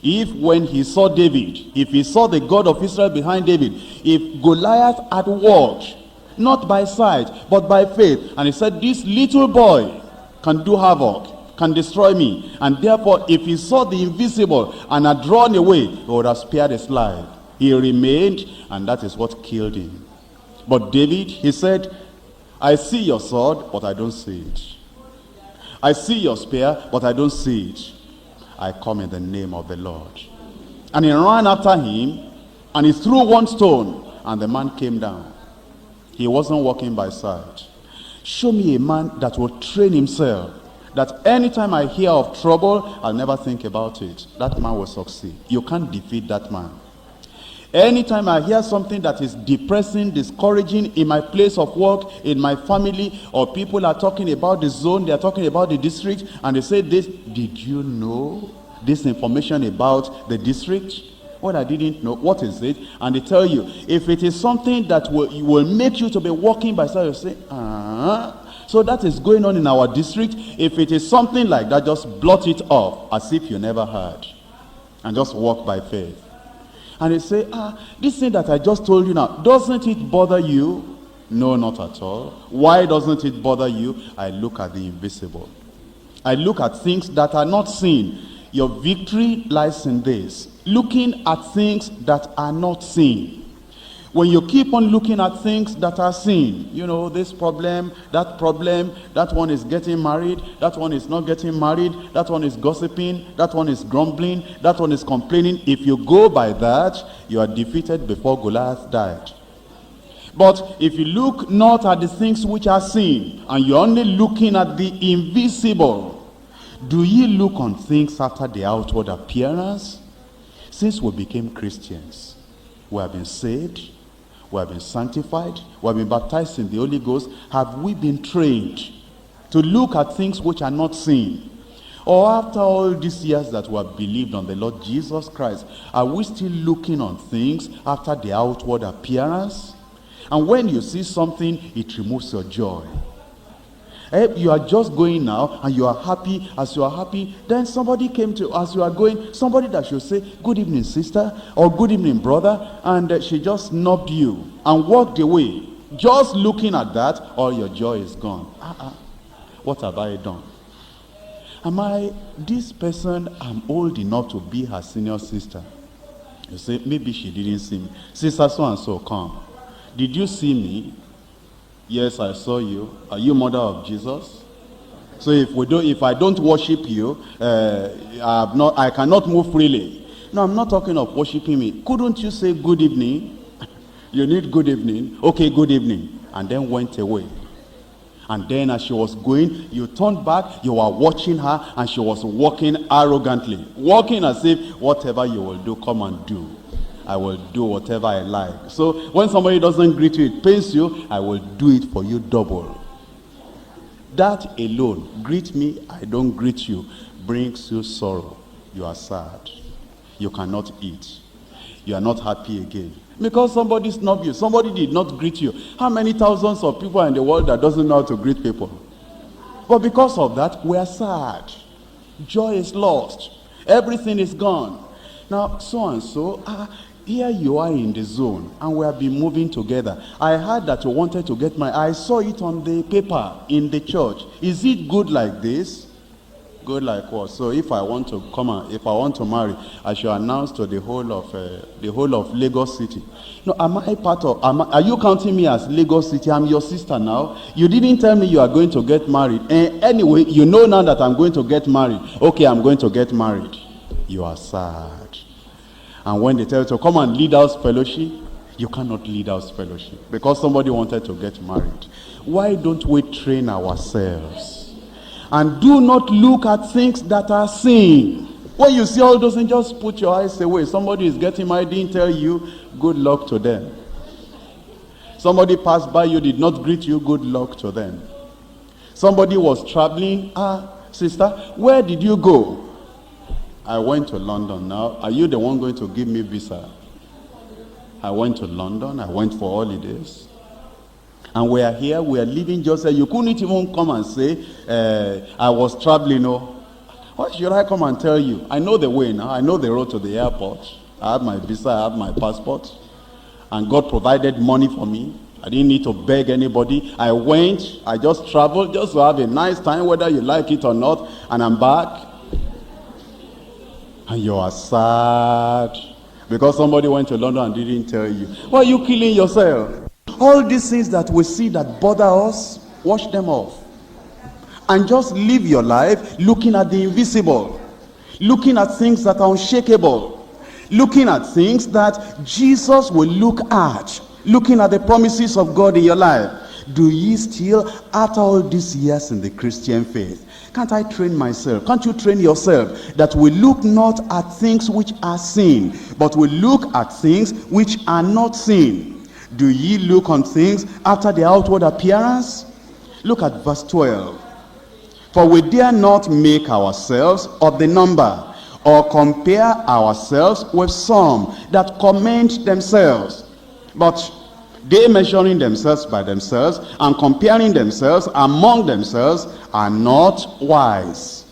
If when he saw David, if he saw the God of Israel behind David, if Goliath had walked, not by sight, but by faith, and he said, this little boy can do havoc, can destroy me, and therefore if he saw the invisible and had drawn away, he would have spared his life. He remained, and that is what killed him. But David, he said, I see your sword, but I don't see it. I see your spear, but I don't see it. I come in the name of the Lord. And he ran after him, and he threw one stone, and the man came down. He wasn't walking by sight. Show me a man that will train himself, that anytime I hear of trouble, I'll never think about it. That man will succeed. You can't defeat that man. Anytime I hear something that is depressing, discouraging in my place of work, in my family, or people are talking about the zone, they are talking about the district, and they say this, did you know this information about the district? What I didn't know, what is it? And they tell you, if it is something that will make you to be walking by sight, you say, so that is going on in our district. If it is something like that, just blot it off as if you never heard, and just walk by faith. And they say, this thing that I just told you now, doesn't it bother you? No, not at all. Why doesn't it bother you? I look at the invisible. I look at things that are not seen. Your victory lies in this. Looking at things that are not seen. When you keep on looking at things that are seen, you know, this problem, that one is getting married, that one is not getting married, that one is gossiping, that one is grumbling, that one is complaining. If you go by that, you are defeated before Goliath died. But if you look not at the things which are seen, and you're only looking at the invisible, do ye look on things after the outward appearance? Since we became Christians, we have been saved, we have been sanctified, we have been baptized in the Holy Ghost. Have we been trained to look at things which are not seen? Or after all these years that we have believed on the Lord Jesus Christ, are we still looking on things after the outward appearance? And when you see something, it removes your joy. You are just going now and you are happy. As you are happy, then somebody came to, as you are going, somebody that should say, good evening sister, or good evening brother, and she just snubbed you and walked away. Just looking at that, all your joy is gone. What have I done? This person, I'm old enough to be her senior sister. You say, maybe she didn't see me. Sister so and so, come. Did you see me? Yes, I saw you. Are you mother of Jesus? So if I don't worship you, I cannot move freely. No, I'm not talking of worshiping me. Couldn't you say good evening? You need good evening. Okay, good evening. And then went away. And then as she was going, you turned back, you were watching her, and she was walking arrogantly. Walking as if whatever you will do, come and do. I will do whatever I like. So when somebody doesn't greet you, it pains you, I will do it for you double. That alone, greet me, I don't greet you, brings you sorrow. You are sad. You cannot eat. You are not happy again. Because somebody snubbed you. Somebody did not greet you. How many thousands of people in the world that doesn't know how to greet people? But because of that, we are sad. Joy is lost. Everything is gone. Now, so and so, here you are in the zone, and we have been moving together. I heard that you wanted to get married. I saw it on the paper in the church. Is it good like this? Good like what? So if I want to come and if I want to marry, I should announce to the whole of Lagos City. No, are you counting me as Lagos City? I'm your sister now. You didn't tell me you are going to get married. And anyway, you know now that I'm going to get married. Okay, I'm going to get married. You are sad. And when they tell you to come and lead house fellowship, you cannot lead house fellowship because somebody wanted to get married. Why don't we train ourselves? And do not look at things that are seen. When you see all those things, just put your eyes away. Somebody is getting married, didn't tell you, good luck to them. Somebody passed by you, did not greet you, good luck to them. Somebody was traveling, sister, where did you go? I went to London. Now, are you the one going to give me visa? I went to London. I went for holidays. And we are here. We are leaving just you couldn't even come and say, I was traveling. No. Why should I come and tell you? I know the way now. I know the road to the airport. I have my visa, I have my passport. And God provided money for me. I didn't need to beg anybody. I went, I just traveled just to have a nice time, whether you like it or not. And I'm back. And you are sad because somebody went to London and didn't tell you. Why are you killing yourself? All these things that we see that bother us, wash them off. And just live your life looking at the invisible, looking at things that are unshakable, looking at things that Jesus will look at, looking at the promises of God in your life. Do ye still, after all these years in the Christian faith, can't I train myself? Can't you train yourself that we look not at things which are seen, but we look at things which are not seen? Do ye look on things after the outward appearance? Look at verse 12. For we dare not make ourselves of the number, or compare ourselves with some that commend themselves. But they, measuring themselves by themselves and comparing themselves among themselves, are not wise.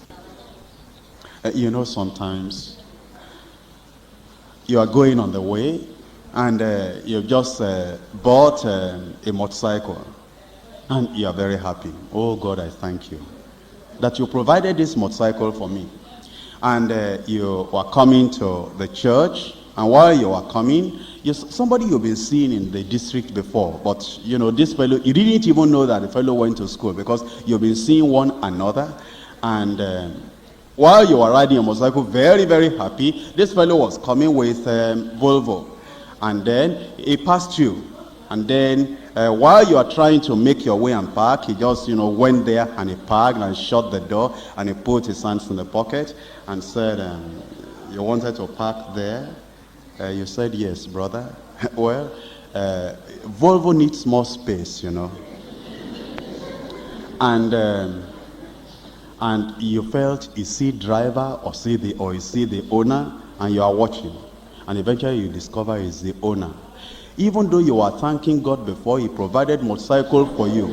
You know, sometimes you are going on the way and you've just bought a motorcycle and you are very happy. Oh God, I thank you that you provided this motorcycle for me. And you were coming to the church, and while you were coming, somebody you've been seeing in the district before, but you know, this fellow, you didn't even know that the fellow went to school because you've been seeing one another. And while you were riding a motorcycle, very, very happy, this fellow was coming with Volvo. And then he passed you. And then while you are trying to make your way and park, he just, went there and he parked and shut the door and he put his hands in the pocket and said, you wanted to park there? You said, yes, brother. Well, Volvo needs more space, And you felt, is he driver or is he the owner? And you are watching. And eventually you discover he's the owner. Even though you are thanking God before he provided motorcycle for you,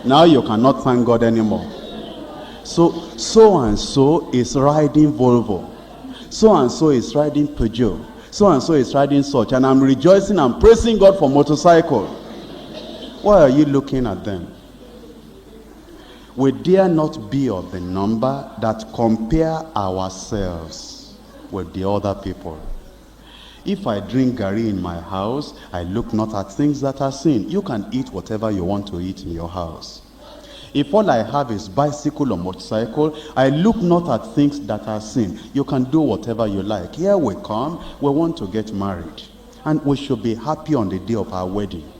now you cannot thank God anymore. So and so is riding Volvo. So and so is riding Peugeot. So and so is riding such. And I'm rejoicing and praising God for motorcycle. Why are you looking at them? We dare not be of the number that compare ourselves with the other people. If I drink garri in my house, I look not at things that are seen. You can eat whatever you want to eat in your house. If all I have is bicycle or motorcycle, I look not at things that are seen. You can do whatever you like. Here we come, we want to get married. And we should be happy on the day of our wedding.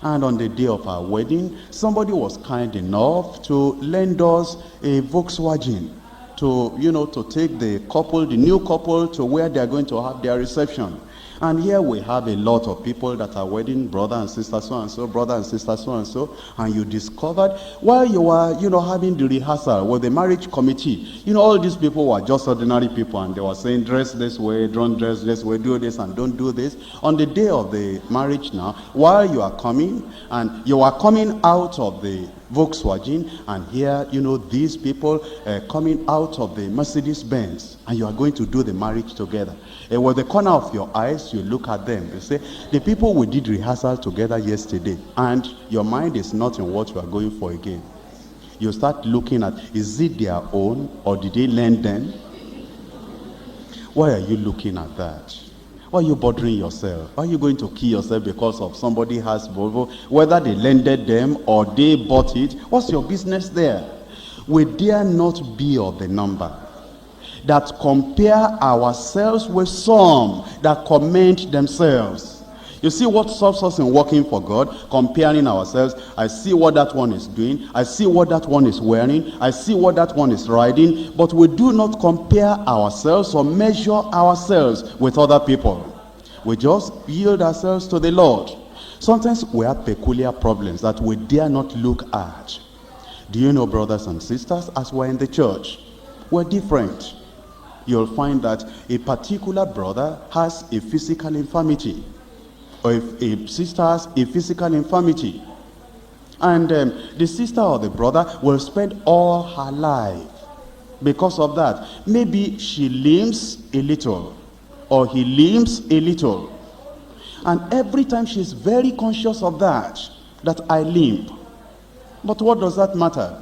And on the day of our wedding, somebody was kind enough to lend us a Volkswagen to take the new couple to where they are going to have their reception. And here we have a lot of people that are wedding, brother and sister so and so, brother and sister so and so, and you discovered while you were having the rehearsal with the marriage committee, all these people were just ordinary people, and they were saying dress this way, don't dress this way, do this and don't do this. On the day of the marriage now, while you are coming and you are coming out of the Volkswagen, and here these people coming out of the Mercedes Benz, and you are going to do the marriage together. And with the corner of your eyes, you look at them, you say, the people we did rehearsal together yesterday, and your mind is not in what you are going for again. You start looking at, is it their own or did they lend them? Why are you looking at that? Why are you bothering yourself? Why are you going to kill yourself because of somebody has Volvo? Whether they lended them or they bought it, what's your business there? We dare not be of the number that compare ourselves with some that commend themselves. You see what stops us in working for God? Comparing ourselves. I see what that one is doing. I see what that one is wearing. I see what that one is riding. But we do not compare ourselves or measure ourselves with other people. We just yield ourselves to the Lord. Sometimes we have peculiar problems that we dare not look at. Do you know, brothers and sisters, as we're in the church, we're different. You'll find that a particular brother has a physical infirmity, or if a sister has a physical infirmity, and the sister or the brother will spend all her life because of that. Maybe she limps a little, or he limps a little. And every time she's very conscious of that I limp. But what does that matter?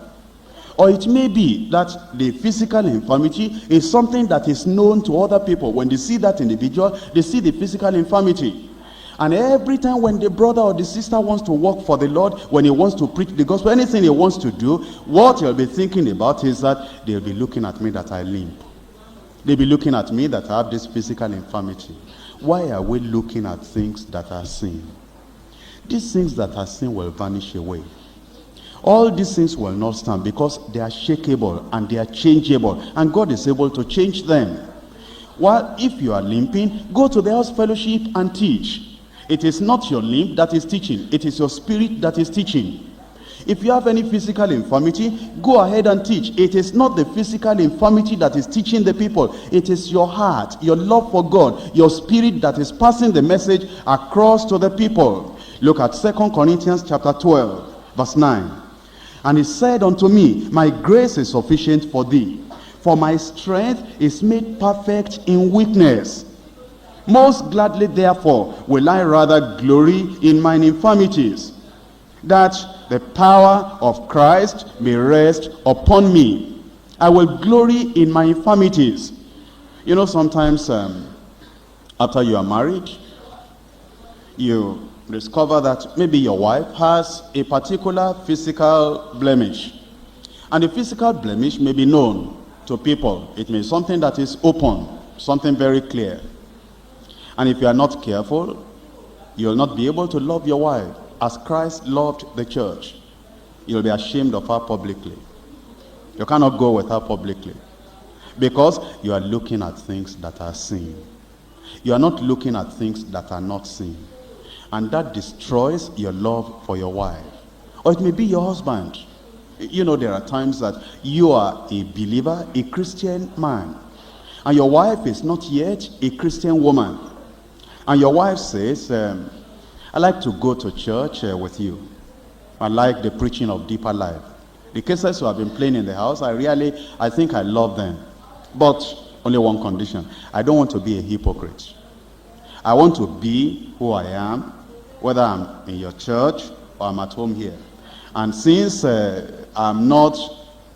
Or it may be that the physical infirmity is something that is known to other people. When they see that individual, they see the physical infirmity. And every time when the brother or the sister wants to work for the Lord, when he wants to preach the gospel, anything he wants to do, what he'll be thinking about is that they'll be looking at me that I limp. They'll be looking at me that I have this physical infirmity. Why are we looking at things that are sin? These things that are sin will vanish away. All these things will not stand because they are shakeable and they are changeable, and God is able to change them. While if you are limping, go to the house fellowship and teach. It is not your limp that is teaching, it is your spirit that is teaching. If you have any physical infirmity, go ahead and teach. It is not the physical infirmity that is teaching the people. It is your heart, your love for God, your spirit that is passing the message across to the people. Look at 2 Corinthians chapter 12, verse 9. And he said unto me, my grace is sufficient for thee, for my strength is made perfect in weakness. Most gladly, therefore, will I rather glory in mine infirmities, that the power of Christ may rest upon me. I will glory in my infirmities. You know, sometimes after you are married, you discover that maybe your wife has a particular physical blemish. And the physical blemish may be known to people. It may be something that is open, something very clear. And if you are not careful, you will not be able to love your wife as Christ loved the church. You'll be ashamed of her publicly. You cannot go with her publicly, because you are looking at things that are sin. You are not looking at things that are not sin. And that destroys your love for your wife. Or it may be your husband. You know, there are times that you are a believer, a Christian man, and your wife is not yet a Christian woman. And your wife says, I like to go to church with you. I like the preaching of deeper life. The cases who have been playing in the house, I think I love them. But only one condition. I don't want to be a hypocrite. I want to be who I am, whether I'm in your church or I'm at home here. And since I'm not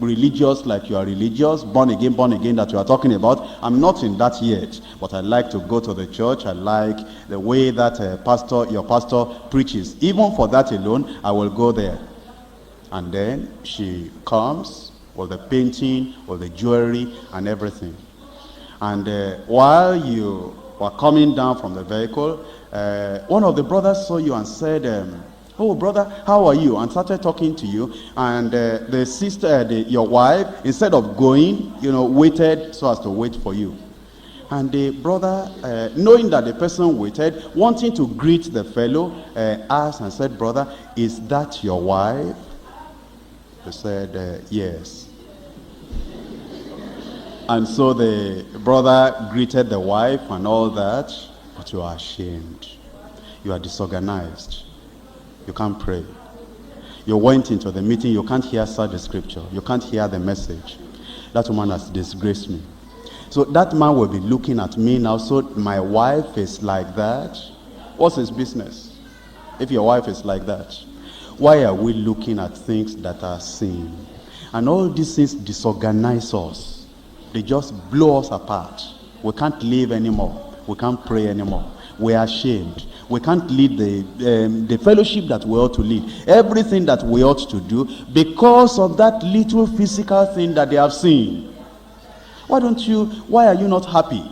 religious like you are religious, born again that you are talking about, I'm not in that yet. But I like to go to the church. I like the way that your pastor preaches. Even for that alone, I will go there. And then she comes with the painting, with the jewelry and everything. And while you were coming down from the vehicle, one of the brothers saw you and said, oh brother, how are you? And started talking to you. And the sister, your wife, instead of going, waited so as to wait for you. And the brother, knowing that the person waited, wanting to greet the fellow, asked and said, brother, is that your wife? He said, yes. And so the brother greeted the wife and all that, but you are ashamed. You are disorganized. You can't pray. You went into the meeting, you can't hear the scripture. You can't hear the message. That woman has disgraced me. So that man will be looking at me now, so my wife is like that. What's his business? If your wife is like that. Why are we looking at things that are sin? And all these things disorganize us. They just blow us apart. We can't live anymore. We can't pray anymore. We are ashamed. We can't lead the fellowship that we ought to lead. Everything that we ought to do because of that little physical thing that they have seen. Why are you not happy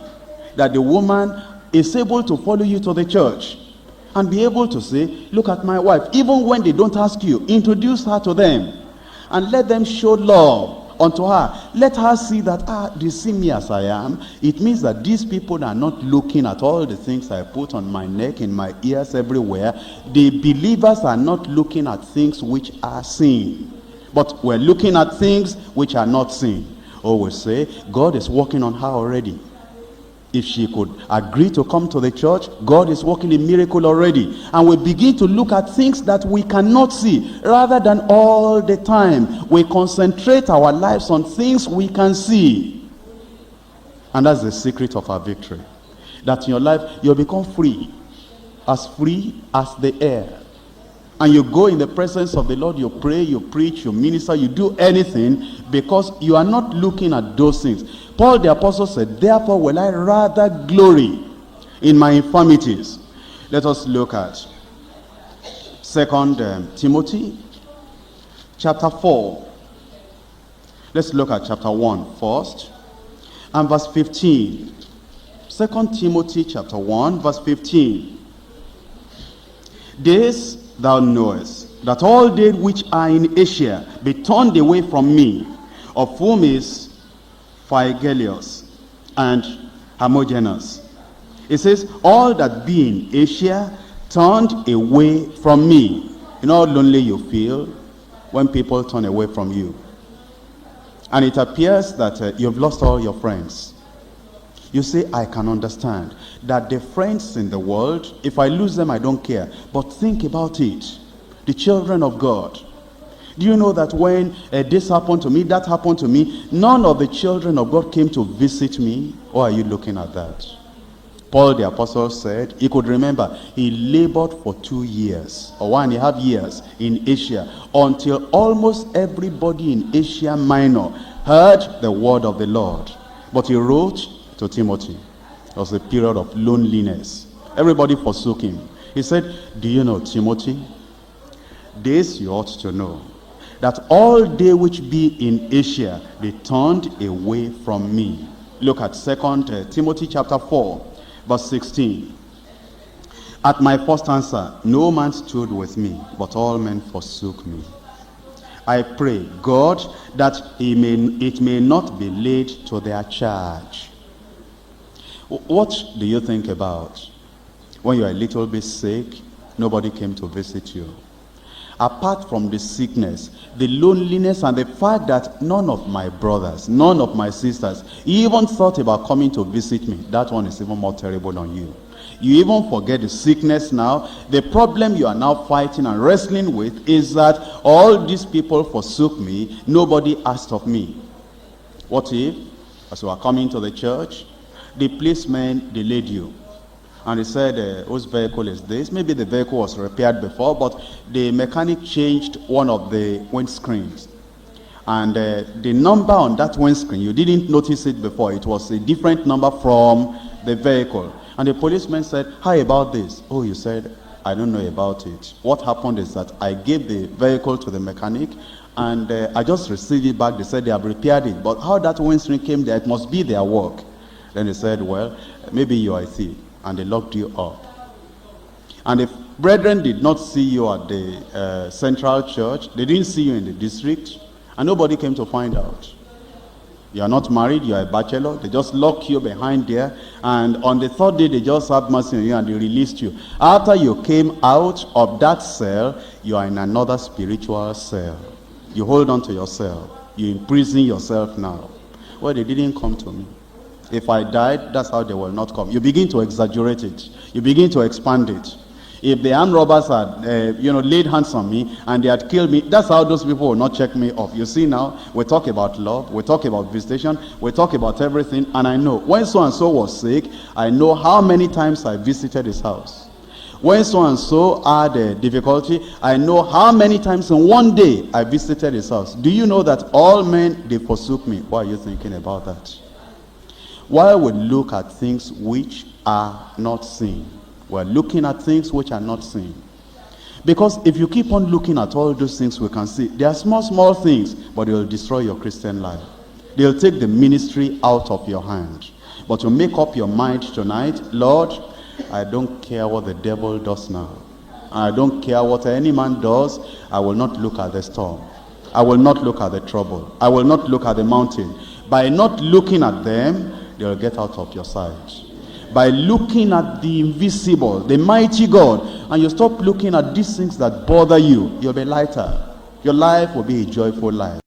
that the woman is able to follow you to the church and be able to say, look at my wife, even when they don't ask you, introduce her to them and let them show love unto her. Let her see that, they see me as I am. It means that these people are not looking at all the things I put on my neck, in my ears, everywhere. The believers are not looking at things which are sin, but we're looking at things which are not sin. Or we say, God is working on her already. if she could agree to come to the church, God is working a miracle already. And we begin to look at things that we cannot see, rather than all the time we concentrate our lives on things we can see. And that's the secret of our victory. That in your life, you'll become free as the air. And you go in the presence of the Lord, you pray, you preach, you minister, you do anything, because you are not looking at those things. Paul the apostle said, therefore will I rather glory in my infirmities. Let us look at 2 Timothy chapter 4. Let's look at chapter 1 first, and verse 15. 2 Timothy chapter 1 verse 15. This thou knowest, that all they which are in Asia be turned away from me, of whom is Phygellus and Hermogenes. It says, all that be in Asia turned away from me. You know how lonely you feel when people turn away from you. And it appears that you've lost all your friends. You say, I can understand that the friends in the world, if I lose them, I don't care. But think about it. The children of God. Do you know that when this happened to me, that happened to me, none of the children of God came to visit me? Or are you looking at that? Paul the apostle said, he could remember, he labored for 2 years, or 1.5 years in Asia, until almost everybody in Asia Minor heard the word of the Lord. But he wrote to Timothy. It was a period of loneliness. Everybody forsook him. He said, do you know, Timothy, this you ought to know, that all they which be in Asia, they turned away from me. Look at 2 Timothy chapter 4 verse 16. At my first answer, no man stood with me, but all men forsook me. I pray God that it may not be laid to their charge. What do you think about when you are a little bit sick, nobody came to visit you? Apart from the sickness, the loneliness, and the fact that none of my brothers, none of my sisters even thought about coming to visit me, that one is even more terrible on you. You even forget the sickness now. The problem you are now fighting and wrestling with is that all these people forsook me, nobody asked of me. What if, as you are coming to the church, the policeman delayed you, and he said, whose vehicle is this? Maybe the vehicle was repaired before, but the mechanic changed one of the windscreens. And the number on that windscreen, you didn't notice it before. It was a different number from the vehicle. And the policeman said, how about this? Oh, you said, I don't know about it. What happened is that I gave the vehicle to the mechanic, and I just received it back. They said they have repaired it. But how that windscreen came there, it must be their work. Then they said, well, maybe you are a thief. And they locked you up. And if brethren did not see you at the central church, they didn't see you in the district, and nobody came to find out. You are not married, you are a bachelor. They just lock you behind there, and on the third day they just have mercy on you and they released you. After you came out of that cell, you are in another spiritual cell. You hold on to yourself. You imprison yourself now. Well, they didn't come to me. If I died, that's how they will not come. You begin to exaggerate it. You begin to expand it. If the armed robbers had, laid hands on me and they had killed me, that's how those people will not check me off. You see now, we talk about love, we talk about visitation, we talk about everything, and I know when so-and-so was sick, I know how many times I visited his house. When so-and-so had a difficulty, I know how many times in one day I visited his house. Do you know that all men, they forsook me? Why are you thinking about that? Why we look at things which are not seen? We're looking at things which are not seen. Because if you keep on looking at all those things we can see, they are small things, but they will destroy your Christian life. They'll take the ministry out of your hand. But you make up your mind tonight, Lord, I don't care what the devil does now. I don't care what any man does. I will not look at the storm. I will not look at the trouble. I will not look at the mountain. By not looking at them, they'll get out of your sight. By looking at the invisible, the mighty God, and you stop looking at these things that bother you, you'll be lighter. Your life will be a joyful life.